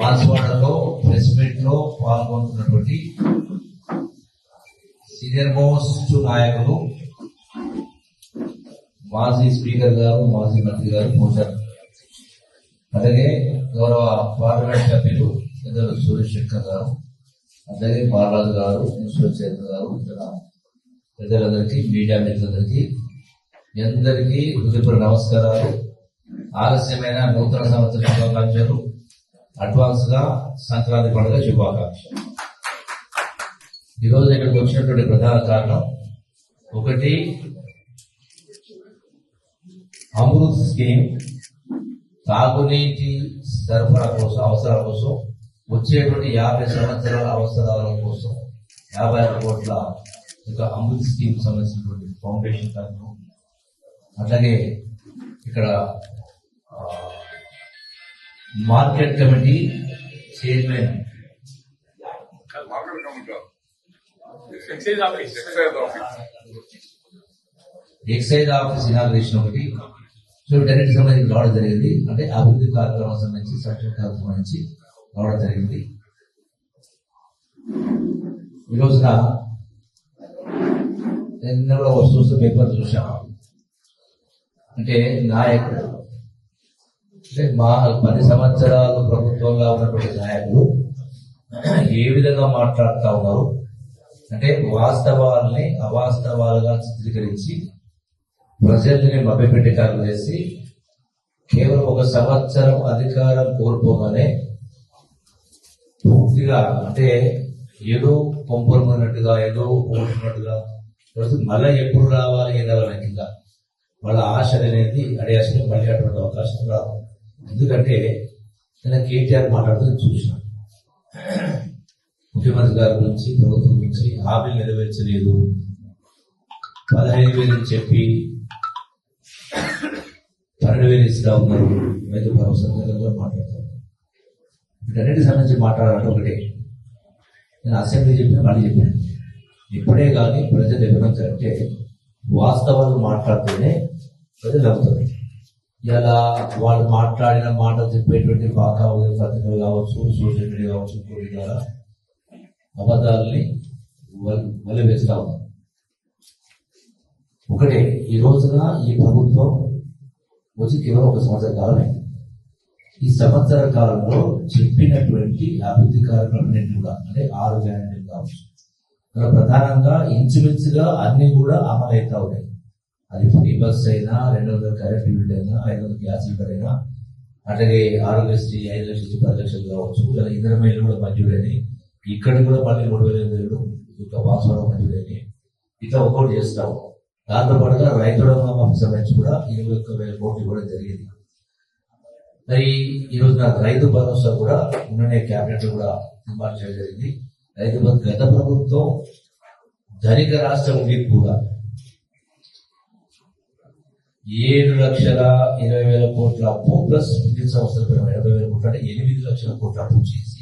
బాన్స్వాడలో press meet లో పాల్గొంటున్నటువంటి senior most నాయకులు, మాజీ స్పీకర్ గారు, మాజీ మంత్రి గారు పోచారు. అలాగే గౌరవ పార్లమెంట్ సభ్యులు పెద్దలు సురేష్ శెట్కర్ గారు, అలాగే బాలరాజు గారు, మున్సిపల్ చైర్మన్ గారు, ఇతర ప్రజలందరికీ, మీడియా మిత్రులందరికీ అందరికీ హృదయపూర్వక నమస్కారాలు. ఆలస్యమైన నూతన సంవత్సర శుభాకాంక్షలు, అడ్వాన్స్ గా సంక్రాంతి పండుగ శుభాకాంక్షలు. ఈరోజు ఇక్కడికి వచ్చినటువంటి ప్రధాన కారణం ఒకటి, అమృత్ స్కీమ్ తాగునీటి సరఫరా కోసం, అవసరాల కోసం వచ్చేటువంటి 50 సంవత్సరాల అవసరాల కోసం 56 కోట్ల అమృత్ స్కీమ్ సంబంధించినటువంటి ఫౌండేషన్ కార్యక్రమం. అట్లాగే ఇక్కడ market committee chairman, excise office inauguration ఒకటి, సో వీటన్నిటికి సంబంధించి రావడం జరిగింది. అంటే అభివృద్ధి కార్యక్రమం సంబంధించి, సంక్షేమ కార్యక్రమం సంబంధించి రావడం జరిగింది. ఈ రోజున నిన్న కూడా వస్తూ పేపర్ చూసాము. అంటే నాయకుడు, అంటే మా 10 సంవత్సరాలు ప్రభుత్వంగా ఉన్నటువంటి నాయకులు ఏ విధంగా మాట్లాడుతూ ఉన్నారు అంటే వాస్తవాల్ని అవాస్తవాలుగా చిత్రీకరించి ప్రజల్ని మభ్యపెట్టే కార్యం చేసి కేవలం 1 సంవత్సరం అధికారం కోల్పోగానే పూర్తిగా అంటే ఏదో కొంపరున్నట్టుగా, ఏదో పోతున్నట్టుగా మళ్ళీ ఎప్పుడు రావాలి ఏదవలకిగా వాళ్ళ ఆశలు అనేది అడియాసలు మళ్ళీ అటువంటి అవకాశం రాదు. ఎందుకంటే నేను కేటీఆర్ మాట్లాడుతూ చూసిన ముఖ్యమంత్రి గారి గురించి, ప్రభుత్వం గురించి హామీలు నెరవేర్చలేదు, 15,000 చెప్పి 12,000 ఇస్తా ఉన్నారు, రైతు భరోసా మాట్లాడుతున్నారు. వీటన్నిటికి సంబంధించి మాట్లాడాలంటే ఒకటే, నేను అసెంబ్లీ చెప్పిన మళ్ళీ చెప్పాను, ఇప్పుడే కానీ ప్రజలు ఎవరంటే వాస్తవాలు మాట్లాడితేనే ప్రజలు అవుతారు. ఇలా వాళ్ళు మాట్లాడిన మాటలు చెప్పేటువంటి బాగా పత్రికలు కావచ్చు, సోషల్ మీడియా కావచ్చు, ఇంకోటి ద్వారా అబద్ధాలని వల్ల వేస్తా ఉన్నారు. ఒకటే, ఈ రోజున ఈ ప్రభుత్వం వచ్చి కేవలం 1 సంవత్సర కాలమే. ఈ సంవత్సర కాలంలో చెప్పినటువంటి అభివృద్ధి కార్యక్రమాలన్నింటి కూడా, అంటే 6 గ్యారెంటీలు కావచ్చు, ప్రధానంగా ఇంచుమించుగా అన్ని కూడా అమలు అవుతా ఉన్నాయి. అది ఫ్రీ బస్ అయినా, 200 కరెంట్ యూనిట్ అయినా, 500 గ్యాస్ లీటర్ అయినా, అట్లాగే ఆరోగ్యశ్రీ 5 లక్షలు నుంచి 10 లక్షలు కావచ్చు, ఇలా ఇంధన మైలు కూడా మంజూరైనవి. ఇక్కడ కూడా మళ్ళీ 3,500 వాసవడం మంజూరైనవి. ఇట్లా ఒక్కోటి చేస్తాము. దాంతో పాటుగా రైతు రుణమాఫీకి సంబంధించి కూడా 21,000 కోట్లు కూడా జరిగింది. మరి ఈ రోజు నాకు రైతు భరోసా కూడా ఉన్ననే క్యాబినెట్ కూడా తీర్మానం చేయడం జరిగింది. రైతు గత ప్రభుత్వం ధనిక రాష్ట్రం ఉండి కూడా 7,20,000 కోట్ల అప్పు ప్లస్ విద్యుత్ సంస్థల 80,000 కోట్లు, అంటే 8 లక్షల కోట్ల అప్పు చేసి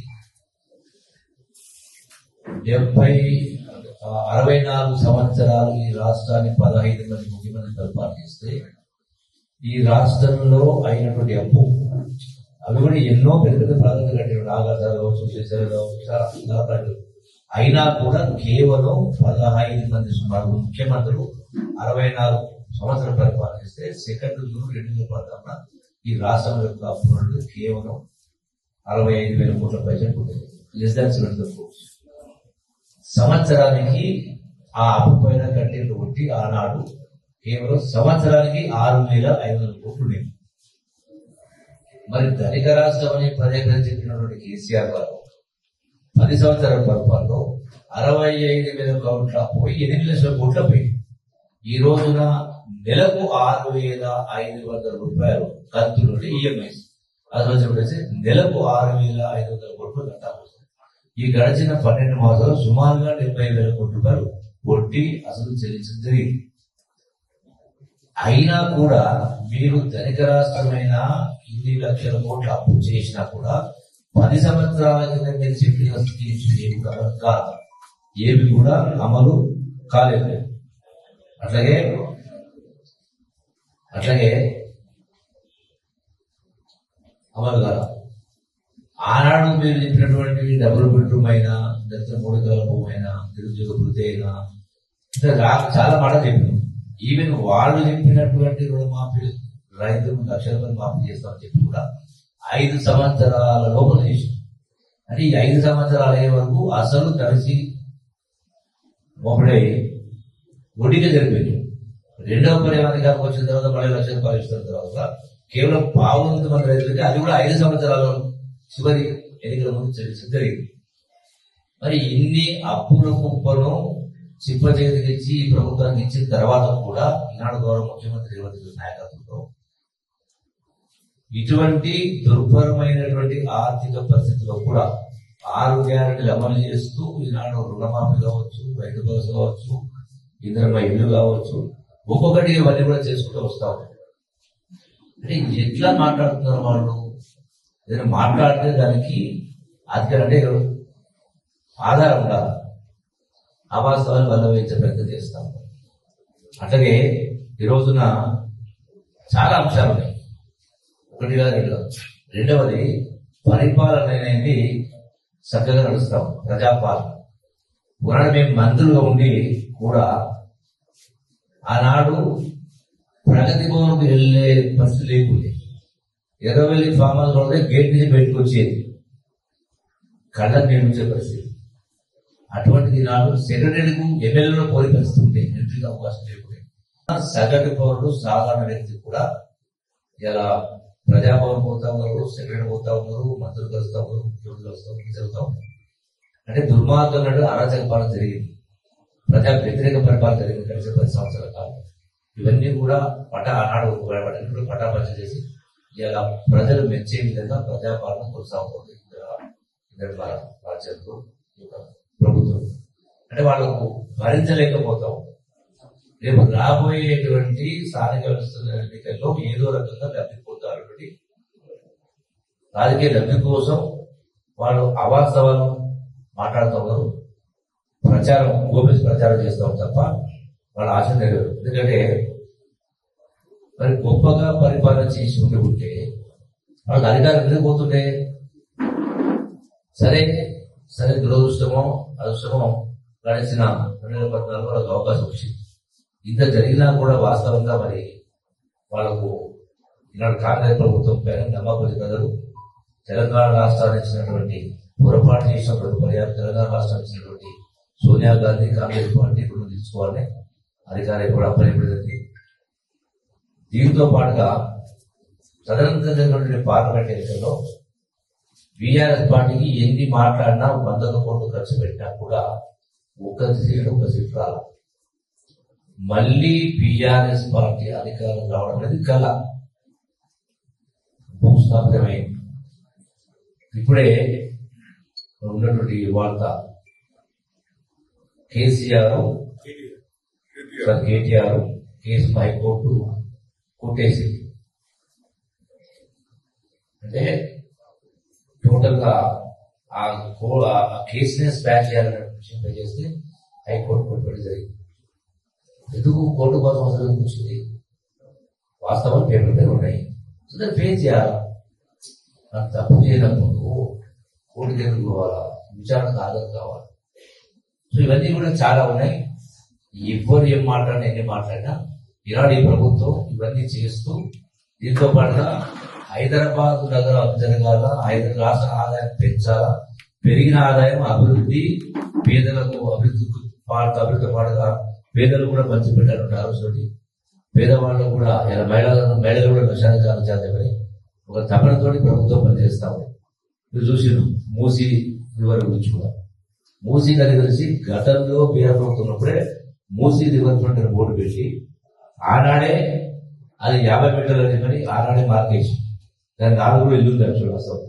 64 సంవత్సరాలు ఈ రాష్ట్రాన్ని 15 మంది ముఖ్యమంత్రి పరిపాలన చేస్తే ఈ రాష్ట్రంలో అయినటువంటి అప్పు, అవి కూడా ఎన్నో పెద్ద పెద్ద ప్రాజెక్టులు కట్టారు, నాగార్జున కావచ్చు, శ్రీశైలం కావచ్చు. అయినా కూడా కేవలం 15 మంది సుమారు ముఖ్యమంత్రులు 64 సంవత్సరాలు పరిపాలన చేస్తే సెకండ్ జూన్ 2010 ఈ రాష్ట్రం యొక్క అప్పు కేవలం 65,000 కోట్ల పైసలు ఉంటుంది. Less than 70 crores. సంవత్సరానికి ఆ అప్పు పైన కట్టేది ఒకటి ఆనాడు కేవలం సంవత్సరానికి 6,500 కోట్లు ఉండేది. మరి ధనిక రాష్ట్రం అని పదే పదే చెప్పినటువంటి కేసీఆర్ గారు 10 సంవత్సరాల పరిపాలనలో 65,000 కోట్ల అప్పు 8 లక్షల కోట్ల పోయింది. ఈ రోజున నెలకు 6,500 రూపాయలు కంతులు ఈఎంఐస్, అది వచ్చి నెలకు 6,500 కోట్లు కట్టాలి. ఈ గడిచిన 12 మాసాలు సుమారుగా 70,000 కోట్ల రూపాయలు వడ్డీ అసలు చెల్లించడం జరిగింది. అయినా కూడా మీరు ధనిక రాష్ట్రమైన ఇన్ని లక్షల కోట్ల అప్పు చేసినా కూడా 10 సంవత్సరాల కింద మీరు చెప్పిన స్కీమ్స్ ఏవి కూడా అమలు కాలేదు. అట్లాగే అమలు కాదు. ఆనాడు మీరు చెప్పినటువంటి డబుల్ బెడ్రూమ్ అయినా లేకపోతే 3 ఎకరాల భూమి అయినా నిరుద్యోగ వృత్తి అయినా ఇంకా చాలా మాటలు చెప్పినాం. ఈవెన్ వాళ్ళు చెప్పినటువంటి రుణమాఫీ రైతులు లక్షల మంది మాఫీ చేస్తామని చెప్పి కూడా 5 సంవత్సరాల లోపల చేసి, అంటే ఈ 5 సంవత్సరాలు అయ్యే వరకు అసలు కలిసి ఒకడే ఒడిగా జరిపోయింది. రెండవ పర్యావరణానికి వచ్చిన తర్వాత మళ్ళీ 1 లక్ష రూపాయలు ఇస్తున్న తర్వాత కేవలం 500 మంది రైతులకి అది కూడా 5 సంవత్సరాలు చివరి ఎన్నికల ముందు జరిగింది. మరి ఇన్ని అప్పుల కుప్పను చిప్ప చేతికిచ్చి ఈ ప్రభుత్వానికి ఇచ్చిన తర్వాత కూడా ఈనాడు గౌరవ ముఖ్యమంత్రి రేవంత్ రెడ్డి నాయకత్వంలో ఇటువంటి దుర్భరమైనటువంటి ఆర్థిక పరిస్థితుల్లో కూడా 6 గ్యారెంటీలు అమలు చేస్తూ ఈనాడు రుణమాఫీ కావచ్చు, రైతు భరోసా కావచ్చు, ఇందిరమ్మ ఇల్లు కావచ్చు, ఒక్కొక్కటి ఇవన్నీ కూడా చేసుకుంటూ వస్తాం. అంటే ఎట్లా మాట్లాడుతున్నారు వాళ్ళు? ఏదైనా మాట్లాడితే దానికి అంటే ఆధారం ఉండాలి. అవాస్తవాలు వల్ల వేయించే ప్రయత్నం చేస్తాం. అట్లాగే ఈ రోజున చాలా అంశాలు ఉన్నాయి. 1 కాదు 2 కాదు. రెండవది పరిపాలన అనేది చక్కగా నడుస్తాం, ప్రజాపాలన. పురాణ మేము మంత్రులుగా ఉండి కూడా ఆనాడు ప్రగతి భవన్కు వెళ్లే పరిస్థితి లేకుండే. ఎర్రవెల్లి ఫామ్ హౌస్ లోనే గేట్ నుంచి బయటకు వచ్చేది, కళ్ళకు నిర్మించే పరిస్థితి. అటువంటిది నాడు సెక్రటరీకు ఎమ్మెల్యేలో పోలి పరిస్థితి ఉంటే ఎంట్రీకి అవకాశం లేకుండే. సగటు పౌరుడు సాధారణ వ్యక్తి కూడా ఇలా ప్రజాభవన్ పోతా ఉన్నారు, సెక్రటరీ పోతా ఉన్నారు, మంత్రులు కలుస్తా ఉన్నారు, ముఖ్యమంత్రులు కలుస్తా ఉన్నారు, జరుగుతా ఉన్నారు. అంటే దుర్మార్గం అరాచక పాలన జరిగింది, ప్రజా వ్యతిరేక పరిపాలన జరిగింది కలిసి 10 సంవత్సరాల కాలం. ఇవన్నీ కూడా ఆనాడు పటాపంచ చేసి ఇలా ప్రజలు మెచ్చే విధంగా ప్రజాపాలన కొనసాగుతుంది రాజ్యంలో ప్రభుత్వం. అంటే వాళ్ళకు భరించలేకపోతాం. రేపు రాబోయేటువంటి స్థానిక ఎన్నికల్లో ఏదో రకంగా లబ్ధి పొందాలని రాజకీయ లబ్ధి కోసం వాళ్ళు అవాస్తవాలు మాట్లాడుతూ ఉన్నారు, ప్రచారం గోపేసి ప్రచారం చేస్తాం తప్ప వాళ్ళ ఆశ నెరవేరు. ఎందుకంటే మరి గొప్పగా పరిపాలన చేసి ఉంటే వాళ్ళకి అధికారం ఎందుకు పోతుండే? సరే సరే దురదృష్టమో అదృష్టమో గడిచిన 2014 వాళ్ళకి అవకాశం వచ్చింది. ఇంత జరిగినా కూడా వాస్తవంగా మరి వాళ్ళకు ఈనాడు కాంగ్రెస్ ప్రభుత్వం పైన నమ్మకం ప్రజలు తెలంగాణ రాష్ట్రాన్ని ఇచ్చినటువంటి పొరపాటు చేసినటువంటి పర్యాప్త తెలంగాణ రాష్ట్రాన్ని ఇచ్చినటువంటి సోనియా గాంధీ కాంగ్రెస్ పార్టీ ఇప్పుడు తీసుకోవాలని అధికారం కూడా అప్పగించబడింది. దీంతో పాటుగా తదనంతరం పార్లమెంట్ ఎన్నికల్లో బీఆర్ఎస్ పార్టీకి ఎన్ని మాట్లాడినా 100 కోట్లు ఖర్చు పెట్టినా కూడా 1 సీట్ రాల. మళ్ళీ బీఆర్ఎస్ పార్టీ అధికారం రావడం అనేది కళ, భూస్థాపితమైంది. ఇప్పుడే ఉన్నటువంటి వార్త, కేటీఆర్ కేసు హైకోర్టు కొట్టేసింది. అంటే టోటల్ గా ఆ కేసునే స్పాచ్ చేయాలనే విషయం చేస్తే హైకోర్టు కొట్టుబడి జరిగింది. ఎందుకు కోర్టు కోసం అవసరం వచ్చింది? వాస్తవాలు పేపర్ మీద ఉన్నాయి, సో దాన్ని ఫేస్ చేయాలా. నాకు తప్పు చేయనప్పుడు కోర్టుకి ఎందుకు పోవాలా? విచారణకు హాజరు కావాలి. సో ఇవన్నీ కూడా చాలా ఉన్నాయి. ఎవరు ఏం మాట్లాడినా ఎన్ని మాట్లాడినా ఈనాడు ఈ ప్రభుత్వం ఇవన్నీ చేస్తూ దీంతో పాటుగా హైదరాబాద్ నగరం జరగాల, హైదరాబాద్ రాష్ట్ర ఆదాయం పెంచాలా, పెరిగిన ఆదాయం అభివృద్ధి, పేదలకు అభివృద్ధితో పాటుగా పేదలు కూడా పంచిపెట్టాలంటే ఆలోచన. పేదవాళ్ళు కూడా ఇలా మహిళలు కూడా లక్ష్యాన్ని సాధించాలని ఒక తపనతోటి ప్రభుత్వం పనిచేస్తాము. మీరు చూసి మూసీ రివర్ గురించి కూడా, మూసీ నది కలిసి గతంలో బీఆర్ ప్రభుత్వం ఉన్నప్పుడే మూసీ రివర్ బోర్డు పెట్టి ఆనాడే అది 50 మీటర్లు అని ఆనాడే మార్కేసి దాని 4 ఇల్లు ఉంది యాక్చువల్ అసలు.